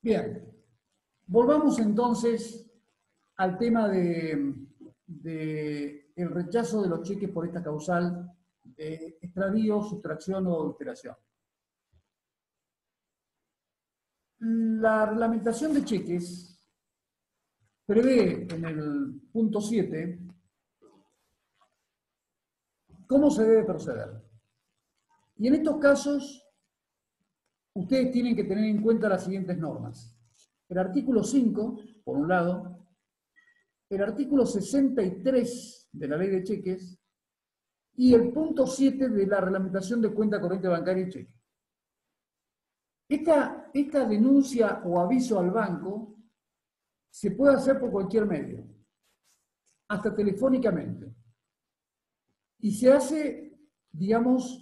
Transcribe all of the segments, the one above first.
Bien, volvamos entonces al tema el rechazo de los cheques por esta causal de extravío, sustracción o adulteración. La reglamentación de cheques prevé en el punto 7 cómo se debe proceder. Y en estos casos, ustedes tienen que tener en cuenta las siguientes normas. El artículo 5, por un lado, el artículo 63 de la Ley de Cheques y el punto 7 de la reglamentación de cuenta corriente bancaria y cheque. Esta denuncia o aviso al banco se puede hacer por cualquier medio, hasta telefónicamente. Y se hace, digamos,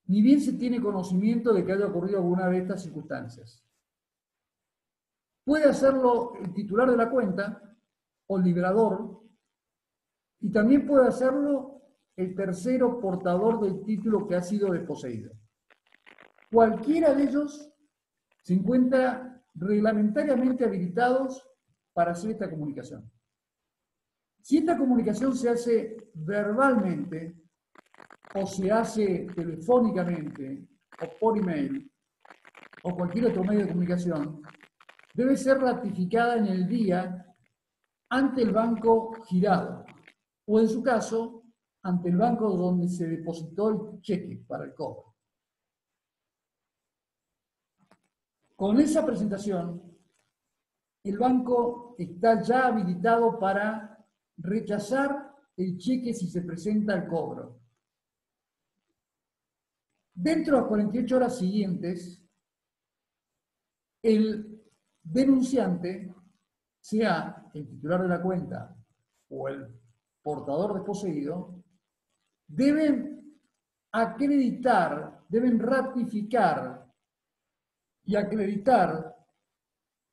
ni bien se tiene conocimiento de que haya ocurrido alguna de estas circunstancias. Puede hacerlo el titular de la cuenta o el liberador, y también puede hacerlo el tercero portador del título que ha sido desposeído. Cualquiera de ellos se encuentra reglamentariamente habilitados para hacer esta comunicación. Si esta comunicación se hace verbalmente o se hace telefónicamente o por email o cualquier otro medio de comunicación, debe ser ratificada en el día ante el banco girado o, en su caso, ante el banco donde se depositó el cheque para el cobro. Con esa presentación, el banco está ya habilitado para rechazar el cheque si se presenta el cobro. Dentro de las 48 horas siguientes, el denunciante, sea el titular de la cuenta o el portador desposeído, deben acreditar, deben ratificar y acreditar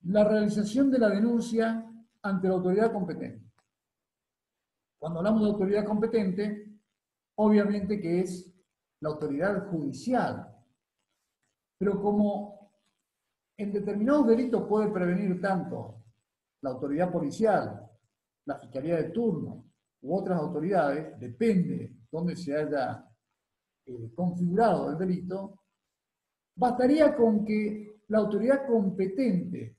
la realización de la denuncia ante la autoridad competente. Cuando hablamos de autoridad competente, obviamente que es la autoridad judicial, pero como en determinados delitos puede prevenir tanto la autoridad policial, la fiscalía de turno u otras autoridades, depende dónde se haya configurado el delito, bastaría con que la autoridad competente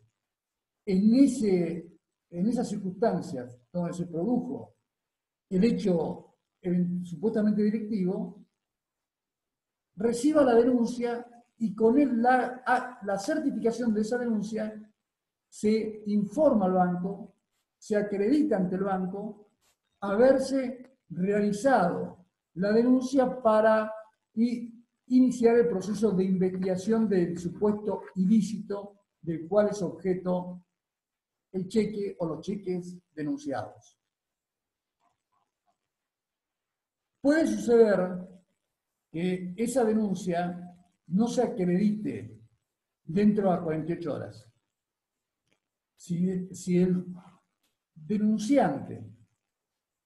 en esas circunstancias donde se produjo el hecho supuestamente delictivo, reciba la denuncia y con él la certificación de esa denuncia se informa al banco, se acredita ante el banco haberse realizado la denuncia para iniciar el proceso de investigación del supuesto ilícito del cual es objeto el cheque o los cheques denunciados. Puede suceder que esa denuncia no se acredite dentro de las 48 horas. Si el denunciante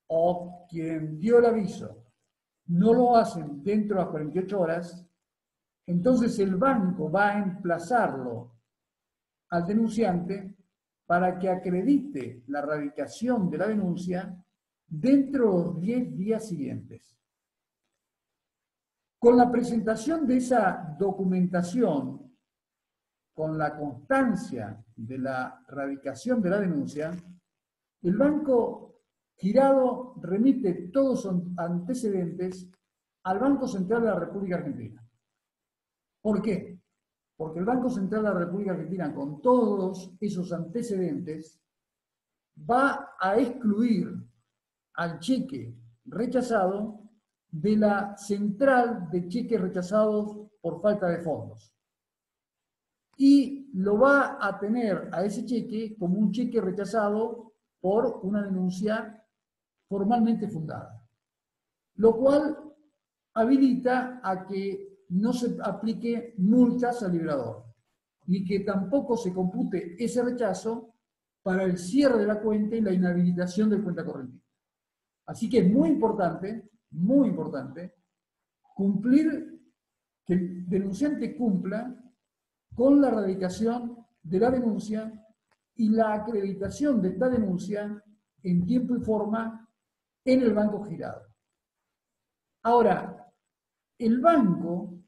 o quien dio el aviso no lo hacen dentro de las 48 horas, entonces el banco va a emplazarlo al denunciante para que acredite la radicación de la denuncia dentro de los 10 días siguientes. Con la presentación de esa documentación, con la constancia de la radicación de la denuncia, el banco girado remite todos sus antecedentes al Banco Central de la República Argentina. ¿Por qué? Porque el Banco Central de la República Argentina, con todos esos antecedentes, va a excluir al cheque rechazado de la central de cheques rechazados por falta de fondos. Y lo va a tener a ese cheque como un cheque rechazado por una denuncia formalmente fundada. Lo cual habilita a que no se aplique multas al liberador, ni que tampoco se compute ese rechazo para el cierre de la cuenta y la inhabilitación del cuenta corriente. Así que es muy importante cumplir, que el denunciante cumpla con la radicación de la denuncia y la acreditación de esta denuncia en tiempo y forma en el banco girado. Ahora, el banco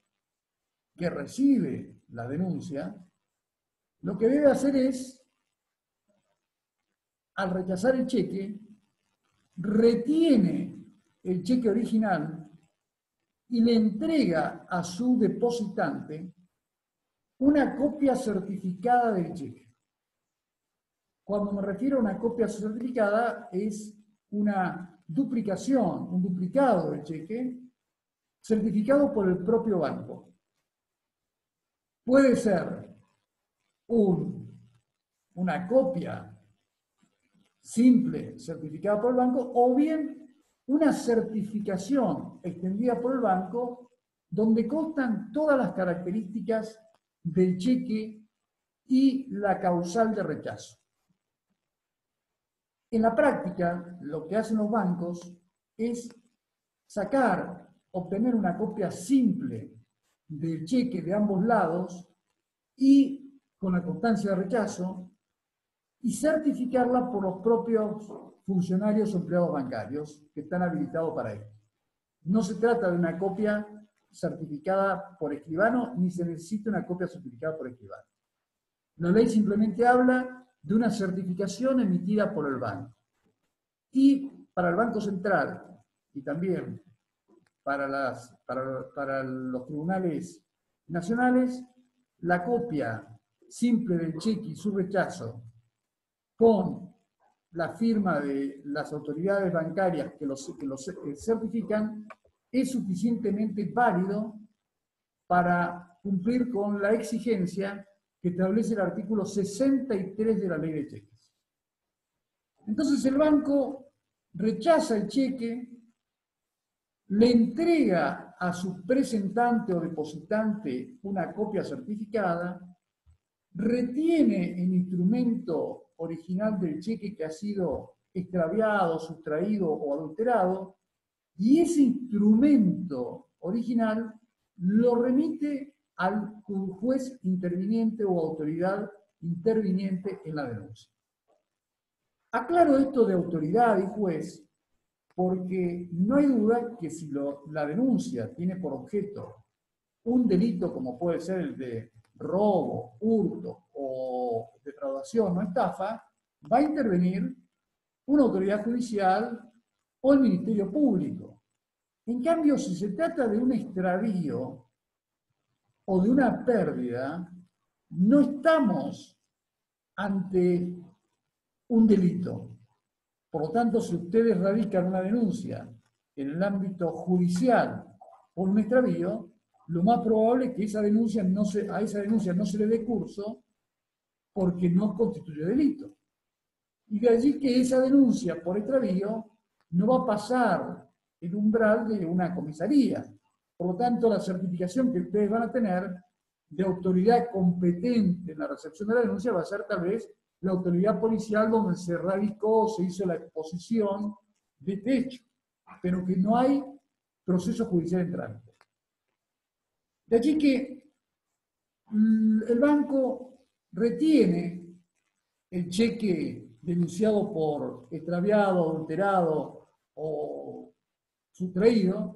que recibe la denuncia, lo que debe hacer es, al rechazar el cheque, retiene el cheque original y le entrega a su depositante una copia certificada del cheque. Cuando me refiero a una copia certificada, es una duplicación, un duplicado del cheque, certificado por el propio banco. Puede ser una copia simple certificada por el banco o bien una certificación extendida por el banco donde constan todas las características del cheque y la causal de rechazo. En la práctica, lo que hacen los bancos es obtener una copia simple del cheque de ambos lados y con la constancia de rechazo y certificarla por los propios funcionarios o empleados bancarios que están habilitados para ello. No se trata de una copia certificada por escribano, ni se necesita una copia certificada por escribano. La ley simplemente habla de una certificación emitida por el banco. Y para el Banco Central y también para los tribunales nacionales, la copia simple del cheque y su rechazo con la firma de las autoridades bancarias que los certifican es suficientemente válido para cumplir con la exigencia que establece el artículo 63 de la Ley de Cheques. Entonces el banco rechaza el cheque, le entrega a su presentante o depositante una copia certificada, retiene el instrumento original del cheque que ha sido extraviado, sustraído o adulterado, y ese instrumento original lo remite al juez interviniente o autoridad interviniente en la denuncia. Aclaro esto de autoridad y juez porque no hay duda que si la denuncia tiene por objeto un delito como puede ser el de robo, hurto o defraudación o estafa, va a intervenir una autoridad judicial o el Ministerio Público. En cambio, si se trata de un extravío o de una pérdida, no estamos ante un delito. Por lo tanto, si ustedes radican una denuncia en el ámbito judicial por un extravío, lo más probable es que a esa denuncia no se le dé curso porque no constituye delito. Y de allí que esa denuncia por extravío no va a pasar el umbral de una comisaría. Por lo tanto, la certificación que ustedes van a tener de autoridad competente en la recepción de la denuncia va a ser tal vez la autoridad policial donde se radicó, se hizo la exposición de este hecho, pero que no hay proceso judicial en trámite. De allí que el banco retiene el cheque denunciado por extraviado, adulterado o sustraído,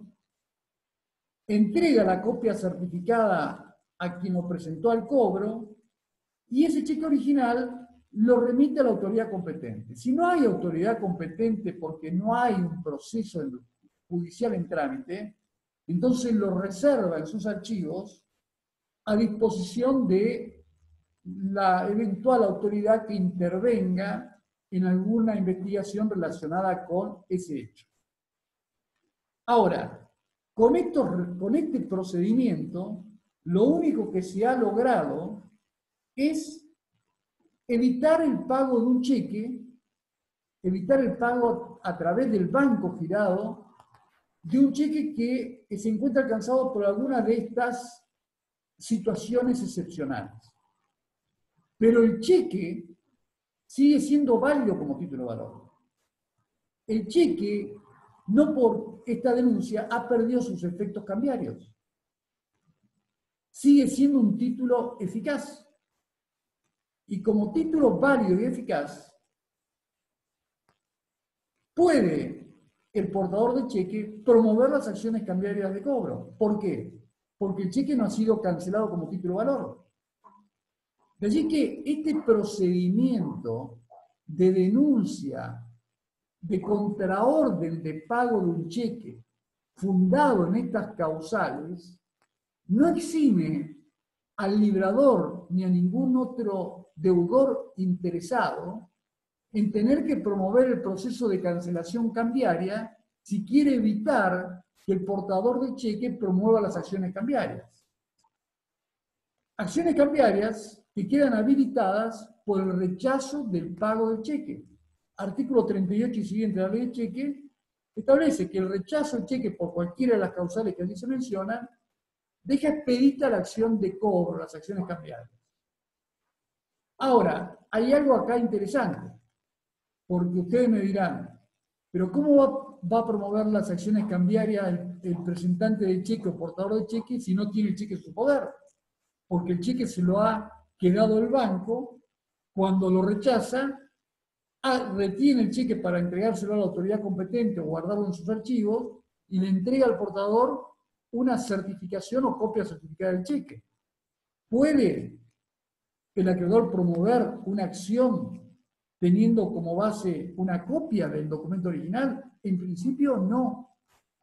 entrega la copia certificada a quien lo presentó al cobro y ese cheque original lo remite a la autoridad competente. Si no hay autoridad competente porque no hay un proceso judicial en trámite, entonces lo reserva en sus archivos a disposición de la eventual autoridad que intervenga en alguna investigación relacionada con ese hecho. Ahora, con este procedimiento, lo único que se ha logrado es evitar el pago de un cheque, evitar el pago a través del banco girado de un cheque que se encuentra alcanzado por alguna de estas situaciones excepcionales. Pero el cheque sigue siendo válido como título de valor. El cheque, no por esta denuncia, ha perdido sus efectos cambiarios. Sigue siendo un título eficaz. Y como título válido y eficaz, puede el portador de cheque promover las acciones cambiarias de cobro. ¿Por qué? Porque el cheque no ha sido cancelado como título valor. De allí que este procedimiento de denuncia de contraorden de pago de un cheque fundado en estas causales no exime al librador ni a ningún otro deudor interesado en tener que promover el proceso de cancelación cambiaria si quiere evitar que el portador del cheque promueva las acciones cambiarias. Acciones cambiarias que quedan habilitadas por el rechazo del pago del cheque. Artículo 38 y siguiente de la ley de cheque establece que el rechazo del cheque por cualquiera de las causales que allí se mencionan deja expedita la acción de cobro, las acciones cambiarias. Ahora, hay algo acá interesante, porque ustedes me dirán, pero ¿cómo va a promover las acciones cambiarias el presentante del cheque o portador del cheque si no tiene el cheque en su poder? Porque el cheque se lo ha quedado el banco, cuando lo rechaza, retiene el cheque para entregárselo a la autoridad competente o guardarlo en sus archivos y le entrega al portador una certificación o copia certificada del cheque. ¿Puede el acreedor promover una acción teniendo como base una copia del documento original? En principio no,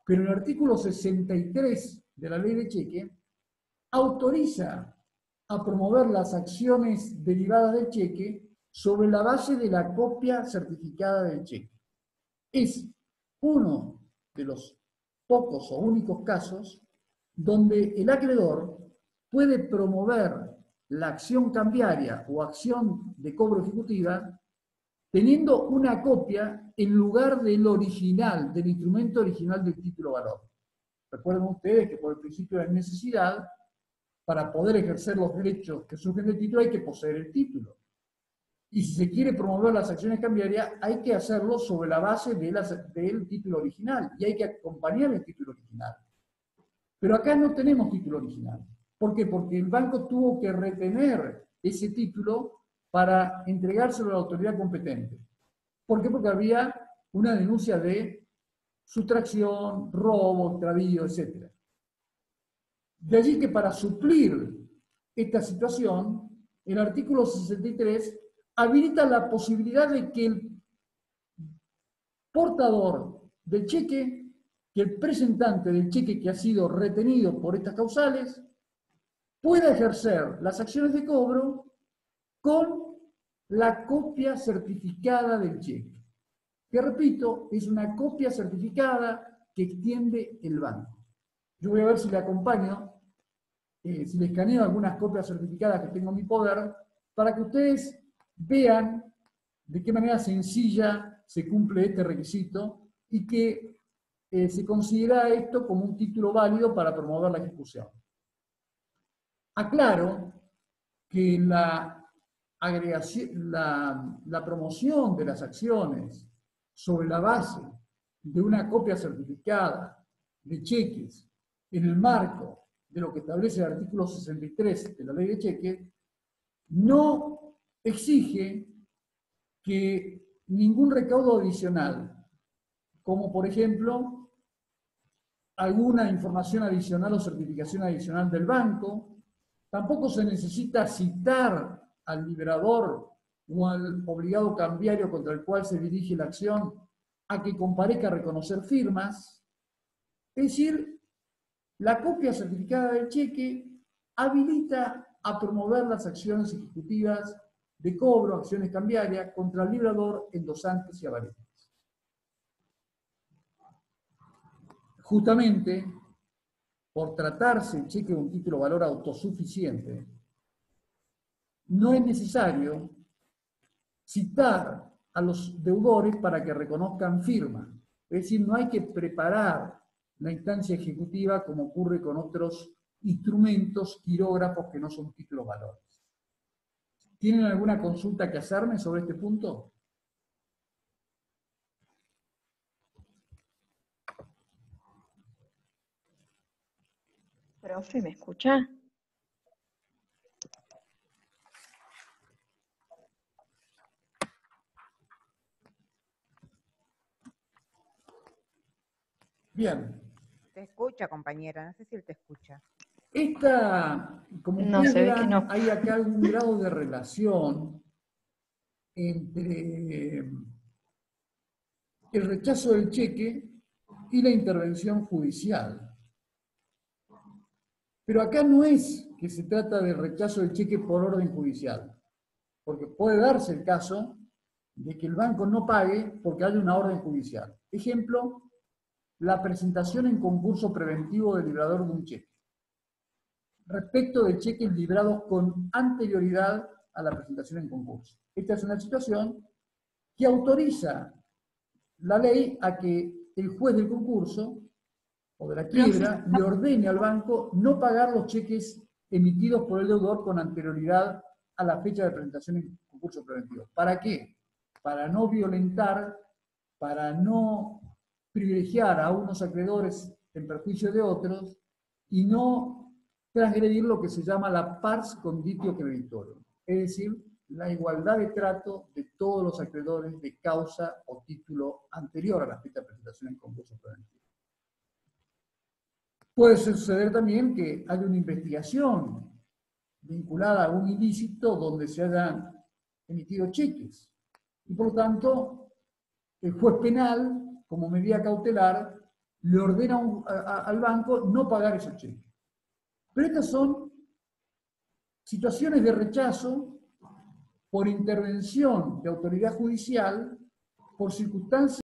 pero el artículo 63 de la ley de cheque autoriza a promover las acciones derivadas del cheque sobre la base de la copia certificada del cheque. Es uno de los pocos o únicos casos donde el acreedor puede promover la acción cambiaria o acción de cobro ejecutiva teniendo una copia en lugar del original, del instrumento original del título valor. Recuerden ustedes que por el principio de necesidad, para poder ejercer los derechos que surgen del título hay que poseer el título. Y si se quiere promover las acciones cambiarias, hay que hacerlo sobre la base del título original y hay que acompañar el título original. Pero acá no tenemos título original. ¿Por qué? Porque el banco tuvo que retener ese título para entregárselo a la autoridad competente. ¿Por qué? Porque había una denuncia de sustracción, robo, extravío, etc. De allí que para suplir esta situación, el artículo 63 habilita la posibilidad de que el portador del cheque, que el presentante del cheque que ha sido retenido por estas causales, pueda ejercer las acciones de cobro con la copia certificada del cheque. Que repito, es una copia certificada que extiende el banco. Yo voy a ver si le acompaño, si le escaneo algunas copias certificadas que tengo en mi poder, para que ustedes vean de qué manera sencilla se cumple este requisito y que se considera esto como un título válido para promover la ejecución. Aclaro que la promoción de las acciones sobre la base de una copia certificada de cheques en el marco de lo que establece el artículo 63 de la ley de cheques no exige que ningún recaudo adicional, como por ejemplo alguna información adicional o certificación adicional del banco, tampoco se necesita citar al liberador o al obligado cambiario contra el cual se dirige la acción a que comparezca a reconocer firmas. Es decir, la copia certificada del cheque habilita a promover las acciones ejecutivas de cobro, acciones cambiarias, contra el librador, endosantes y avalentes. Justamente, por tratarse el cheque de un título valor autosuficiente, no es necesario citar a los deudores para que reconozcan firma. Es decir, no hay que preparar la instancia ejecutiva como ocurre con otros instrumentos quirógrafos que no son títulos valores. ¿Tienen alguna consulta que hacerme sobre este punto? Profe, ¿me escucha? Bien. Te escucha, compañera, no sé si él te escucha. Como No, ustedes se ve que verán, no. hay acá algún grado de relación entre el rechazo del cheque y la intervención judicial. Pero acá no es que se trata de rechazo del cheque por orden judicial, porque puede darse el caso de que el banco no pague porque hay una orden judicial. Ejemplo, la presentación en concurso preventivo del librador de un cheque, respecto de cheques librados con anterioridad a la presentación en concurso. Esta es una situación que autoriza la ley a que el juez del concurso o de la quiebra le ordene al banco no pagar los cheques emitidos por el deudor con anterioridad a la fecha de presentación en concurso preventivo. ¿Para qué? Para no violentar, para no privilegiar a unos acreedores en perjuicio de otros y no transgredir lo que se llama la pars conditio creditorum, es decir, la igualdad de trato de todos los acreedores de causa o título anterior a la fecha de presentación en concurso preventivo. Puede suceder también que haya una investigación vinculada a un ilícito donde se hayan emitido cheques. Y por lo tanto, el juez penal, como medida cautelar, le ordena al banco no pagar esos cheques. Pero estas son situaciones de rechazo por intervención de autoridad judicial por circunstancias